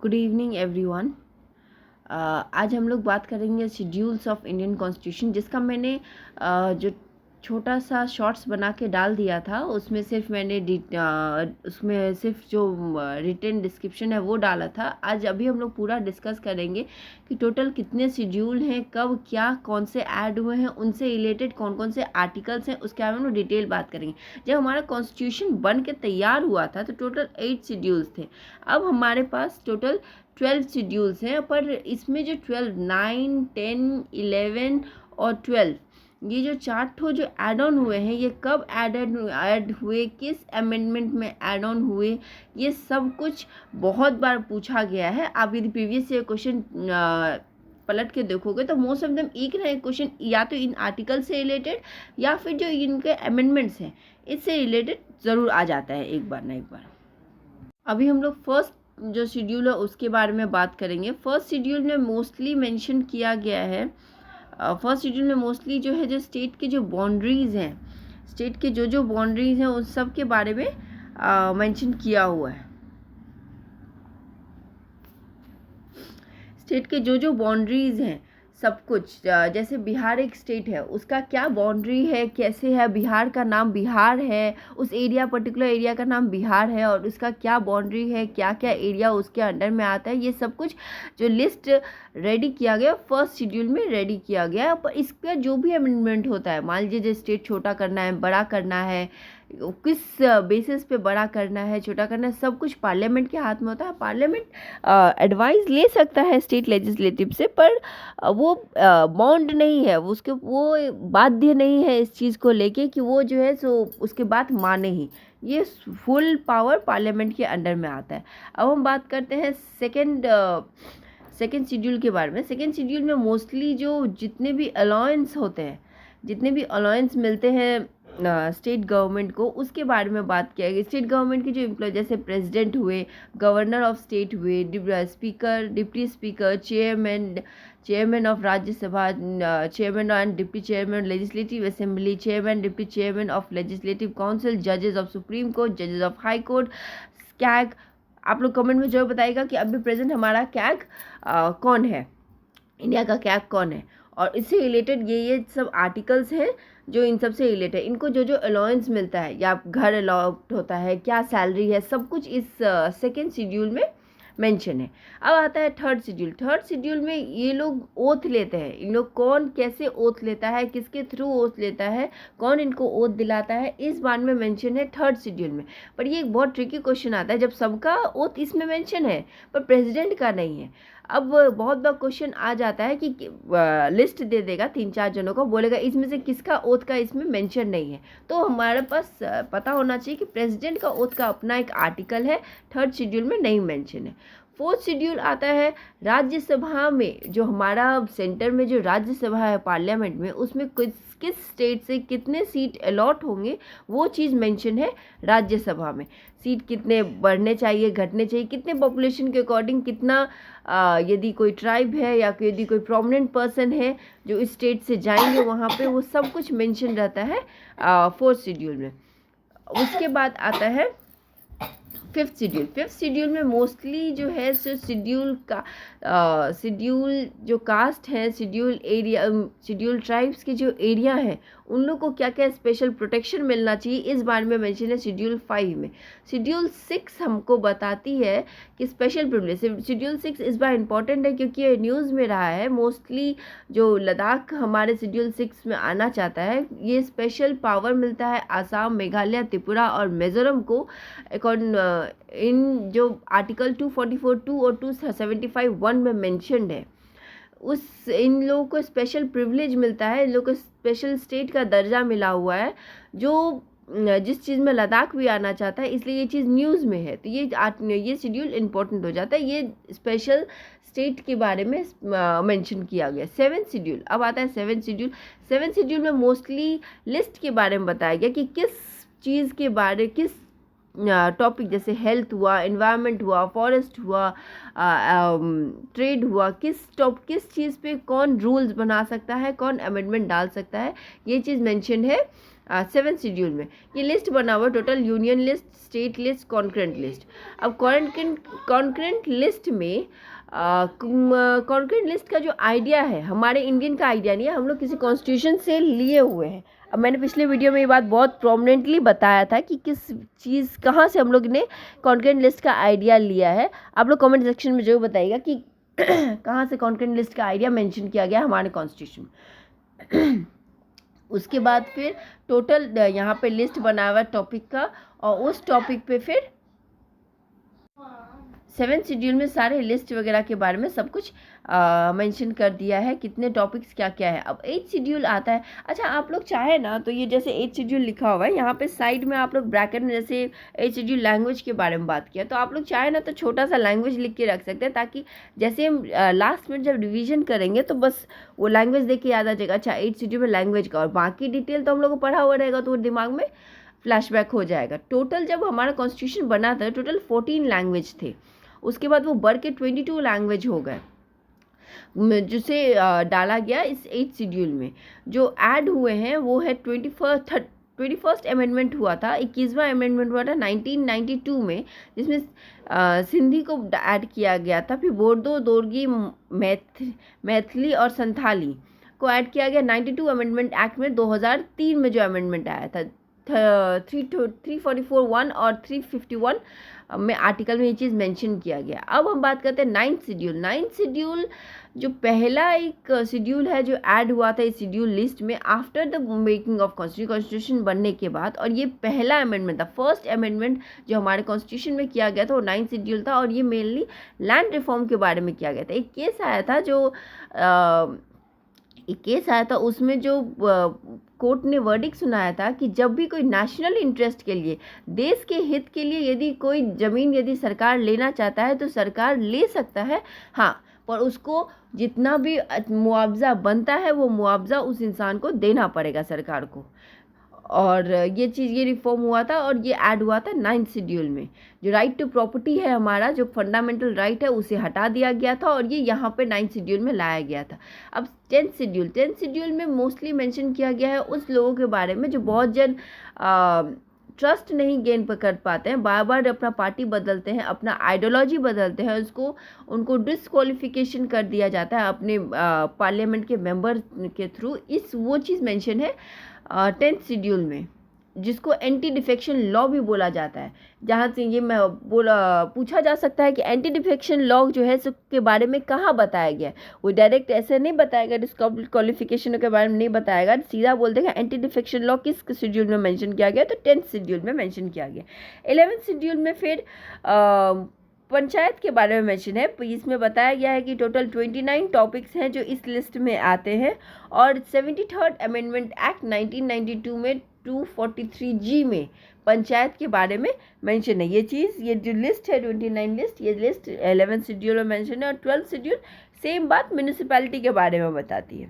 Good evening everyone. आज हम लोग बात करेंगे शेड्यूल्स ऑफ इंडियन कॉन्स्टिट्यूशन, जिसका मैंने जो छोटा सा शॉर्ट्स बना के डाल दिया था, उसमें सिर्फ मैंने उसमें सिर्फ जो रिटन डिस्क्रिप्शन है वो डाला था। आज अभी हम लोग पूरा डिस्कस करेंगे कि टोटल कितने शेड्यूल हैं, कब क्या कौन से ऐड हुए हैं, उनसे रिलेटेड कौन कौन से आर्टिकल्स हैं, उसके बारे में हम डिटेल बात करेंगे। जब हमारा कॉन्स्टिट्यूशन बन के तैयार हुआ था तो टोटल 8 शेड्यूल्स थे। अब हमारे पास टोटल 12 शेड्यूल्स हैं, पर इसमें जो 12, 9, 10, 11 और 12, ये जो 4 ठो जो ऐड ऑन हुए हैं, ये कब ऐड हुए, किस अमेंडमेंट में ऐड ऑन हुए, ये सब कुछ बहुत बार पूछा गया है। आप यदि प्रीवियस ईयर क्वेश्चन पलट के देखोगे तो मोस्ट ऑफ देम एक ना एक क्वेश्चन या तो इन आर्टिकल से रिलेटेड या फिर जो इनके अमेंडमेंट्स हैं इससे रिलेटेड ज़रूर आ जाता है एक बार ना एक बार। अभी हम लोग फर्स्ट जो शेड्यूल है उसके बारे में बात करेंगे। फर्स्ट शेड्यूल में मोस्टली मेंशन किया गया है, फर्स्ट शेड्यूल में मोस्टली जो है जो स्टेट के जो बाउंड्रीज़ हैं, स्टेट के जो बाउंड्रीज़ हैं उन सब के बारे में मेंशन किया हुआ है। स्टेट के जो बाउंड्रीज़ हैं सब कुछ, जैसे बिहार एक स्टेट है, उसका क्या बाउंड्री है, कैसे है, बिहार का नाम बिहार है, उस एरिया पर्टिकुलर एरिया का नाम बिहार है और उसका क्या बाउंड्री है, क्या क्या एरिया उसके अंडर में आता है, ये सब कुछ जो लिस्ट रेडी किया गया फर्स्ट शेड्यूल में रेडी किया गया। पर इसका जो भी अमेंडमेंट होता है, मान लीजिए जो स्टेट छोटा करना है, बड़ा करना है, किस बेसिस पे बड़ा करना है, छोटा करना है, सब कुछ पार्लियामेंट के हाथ में होता है। पार्लियामेंट एडवाइस ले सकता है स्टेट लेजिस्लेटिव से, पर वो बॉन्ड नहीं है, उसके वो बाध्य नहीं है इस चीज़ को लेके कि वो जो है सो उसके बात माने ही। ये फुल पावर पार्लियामेंट के अंडर में आता है। अब हम बात करते हैं सेकेंड शेड्यूल के बारे में। सेकेंड शेड्यूल में मोस्टली जो जितने भी अलाउंस होते हैं, जितने भी अलाउंस मिलते हैं स्टेट गवर्नमेंट को, उसके बारे में बात किया गया। स्टेट गवर्नमेंट के जो एम्प्लॉय जैसे प्रेसिडेंट हुए, गवर्नर ऑफ स्टेट हुए, speaker, deputy speaker, chairman of Rajya Sabha, chairman and deputy chairman legislative assembly, chairman deputy chairman of legislative council, जजेस ऑफ सुप्रीम कोर्ट, जजेस ऑफ हाई कोर्ट, कैग। आप लोग comment में जरूर बताइएगा कि अभी प्रेजेंट हमारा कैग कौन है, इंडिया का कैग कौन है। और इससे रिलेटेड ये सब आर्टिकल्स हैं जो इन सब से रिलेटेड है। इनको जो अलाउंस मिलता है या घर अलॉट होता है, क्या सैलरी है, सब कुछ इस सेकेंड शेड्यूल में मेंशन है। अब आता है थर्ड शेड्यूल। थर्ड शेड्यूल में ये लोग ओथ लेते हैं। इन लोग कौन कैसे ओथ लेता है, किसके थ्रू ओथ लेता है, कौन इनको ओथ दिलाता है, इस बारे में मेंशन है थर्ड शेड्यूल में। पर ये एक बहुत ट्रिकी क्वेश्चन आता है जब सबका ओथ इसमें मेंशन है पर प्रेसिडेंट का नहीं है। अब बहुत बार क्वेश्चन आ जाता है कि लिस्ट दे देगा 3-4 जनों को, बोलेगा इसमें से किसका ओथ का इसमें मेंशन नहीं है। तो हमारे पास पता होना चाहिए कि प्रेसिडेंट का ओथ का अपना एक आर्टिकल है, थर्ड शेड्यूल में नहीं मेंशन है। फोर्थ शेड्यूल आता है राज्यसभा में। जो हमारा सेंटर में जो राज्यसभा है पार्लियामेंट में, उसमें किस स्टेट से कितने सीट अलॉट होंगे वो चीज़ मेंशन है राज्यसभा में। सीट कितने बढ़ने चाहिए, घटने चाहिए, कितने पॉपुलेशन के अकॉर्डिंग कितना, यदि कोई ट्राइब है या यदि कोई प्रोमिनेंट पर्सन है जो इस स्टेट से जाएंगे वहाँ पे, वो सब कुछ मेंशन रहता है फोर्थ शेड्यूल में। उसके बाद आता है फिफ्थ शेड्यूल। फिफ्थ शेड्यूल में मोस्टली जो है सो शेड्यूल जो कास्ट है, शेड्यूल एरिया, शेड्यूल ट्राइब्स के जो एरिया है उन लोग को क्या क्या स्पेशल प्रोटेक्शन मिलना चाहिए, इस बारे में मेंशन है शेड्यूल 5 में। शेड्यूल 6 हमको बताती है कि स्पेशल प्रिविलेज। शेड्यूल 6 इस बार इम्पॉर्टेंट है क्योंकि ये न्यूज़ में रहा है। मोस्टली जो लद्दाख हमारे शेड्यूल 6 में आना चाहता है, ये स्पेशल पावर मिलता है आसाम, मेघालय, त्रिपुरा और मिजोरम को अकॉर्डिंग इन जो आर्टिकल 244(2) और 275(1) में मेंशन्ड है। उस इन लोगों को स्पेशल प्रिविलेज मिलता है, इन लोगों को स्पेशल स्टेट का दर्जा मिला हुआ है, जो जिस चीज़ में लद्दाख भी आना चाहता है, इसलिए ये चीज़ न्यूज़ में है। तो ये शेड्यूल इम्पोर्टेंट हो जाता है। ये स्पेशल स्टेट के बारे में मेंशन किया गया। Seventh schedule. अब आता है सेवेंथ शेड्यूल। सेवेंथ शेड्यूल में मोस्टली लिस्ट के बारे में बताया गया कि किस चीज़ के बारे, किस टॉपिक, जैसे हेल्थ हुआ, एनवायरनमेंट हुआ, फॉरेस्ट हुआ, ट्रेड हुआ, किस चीज़ पे कौन रूल्स बना सकता है, कौन अमेंडमेंट डाल सकता है, ये चीज़ मेंशन है 7 शेड्यूल में ये लिस्ट बना हुआ है total, union list, state list, concurrent list. अब कॉन्करेंट लिस्ट में कॉन्करेंट लिस्ट का जो आइडिया है हमारे इंडियन का आइडिया नहीं है, हम लोग किसी कॉन्स्टिट्यूशन से लिए हुए हैं। अब मैंने पिछले वीडियो में ये बात बहुत प्रोमिनेंटली बताया था कि किस चीज़ कहाँ से हम लोग ने कॉन्करेंट लिस्ट का आइडिया लिया है। आप लोग कमेंट सेक्शन में जरूर बताइएगा कि कहाँ से कॉन्करेंट लिस्ट का आइडिया मेंशन किया गया हमारे कॉन्स्टिट्यूशन में। उसके बाद फिर टोटल यहाँ पे लिस्ट बना हुआ टॉपिक का, और उस टॉपिक पे फिर 7 शेड्यूल में सारे लिस्ट वगैरह के बारे में सब कुछ मेंशन कर दिया है, कितने टॉपिक्स क्या क्या है। अब 8 शेड्यूल आता है। अच्छा, आप लोग चाहे ना तो ये जैसे 8 शेड्यूल लिखा हुआ है यहाँ पे साइड में, आप लोग ब्रैकेट में जैसे 8 शेड्यूल लैंग्वेज के बारे में बात किया, तो आप लोग चाहे ना तो छोटा सा लैंग्वेज लिख के रख सकते हैं, ताकि जैसे हम लास्ट में जब रिविजन करेंगे तो बस वो लैंग्वेज देख के याद आ जाएगा, अच्छा 8 शेड्यूल में लैंग्वेज का, और बाकी डिटेल तो हम लोग को पढ़ा हुआ रहेगा तो वो दिमाग में फ्लैशबैक हो जाएगा। टोटल जब हमारा कॉन्स्टिट्यूशन बना था टोटल 14 लैंग्वेज थे, उसके बाद वो बढ़ के 22 लैंग्वेज हो गए, जिसे डाला गया इस 8 शेड्यूल में। जो ऐड हुए हैं वो है 21st अमेंडमेंट हुआ था, 21वां अमेंडमेंट हुआ था 1992 में, जिसमें सिंधी को ऐड किया गया था, फिर बोडो, दोरगी, मैथिली और संथाली को ऐड किया गया 92 अमेंडमेंट एक्ट में। 2003 में जो अमेंडमेंट आया था 344(1) और 351 में आर्टिकल में ये चीज़ मेंशन किया गया। अब हम बात करते हैं 9th शेड्यूल। 9th शेड्यूल जो पहला एक शेड्यूल है जो ऐड हुआ था इस शेड्यूल लिस्ट में after the making of constitution बनने के बाद, और ये पहला अमेंडमेंट था, फर्स्ट अमेंडमेंट जो हमारे कॉन्स्टिट्यूशन में किया गया था वो 9th शेड्यूल था, और ये मेनली लैंड रिफॉर्म के बारे में किया गया था। एक केस आया था उसमें जो कोर्ट ने वर्डिक्ट सुनाया था कि जब भी कोई नेशनल इंटरेस्ट के लिए, देश के हित के लिए यदि कोई ज़मीन यदि सरकार लेना चाहता है तो सरकार ले सकता है, हाँ, पर उसको जितना भी मुआवजा बनता है वो मुआवजा उस इंसान को देना पड़ेगा सरकार को। और ये रिफॉर्म हुआ था और ये ऐड हुआ था 9th शेड्यूल में। जो राइट टू प्रॉपर्टी है हमारा, जो फंडामेंटल राइट है, उसे हटा दिया गया था और ये यहाँ पे 9th शेड्यूल में लाया गया था। अब 10th शेड्यूल में मोस्टली मेंशन किया गया है उस लोगों के बारे में जो बहुत जन ट्रस्ट नहीं गेन कर पाते हैं, बार बार अपना पार्टी बदलते हैं, अपना आइडियोलॉजी बदलते हैं, उनको डिस्क्वालिफिकेशन कर दिया जाता है अपने पार्लियामेंट के मेंबर के थ्रू। वो चीज़ मेंशन है 10th शेड्यूल में, जिसको एंटी डिफेक्शन लॉ भी बोला जाता है। जहाँ से ये पूछा जा सकता है कि एंटी डिफेक्शन लॉ जो है उसके बारे में कहाँ बताया गया है। वो डायरेक्ट ऐसे नहीं बताएगा, डिस्क्वालिफिकेशन के बारे में नहीं बताएगा, सीधा बोल देगा एंटी डिफेक्शन लॉ किस शेड्यूल में मेंशन किया गया, तो 10th शेड्यूल में मेंशन किया गया। 11th शेड्यूल में फिर पंचायत के बारे में मेंशन है। इसमें बताया गया है कि टोटल 29 टॉपिक्स हैं जो इस लिस्ट में आते हैं, और 73rd अमेंडमेंट एक्ट 1992 में 243G में पंचायत के बारे में मेंशन है। ये जो लिस्ट है 29 लिस्ट, ये लिस्ट 11th शेड्यूल में मेंशन है, और 12th शेड्यूल सेम बात म्यूनिसिपैलिटी के बारे में बताती है।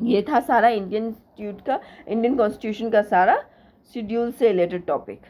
ये था सारा इंडियन कॉन्स्टिट्यूशन का सारा शेड्यूल से रिलेटेड टॉपिक।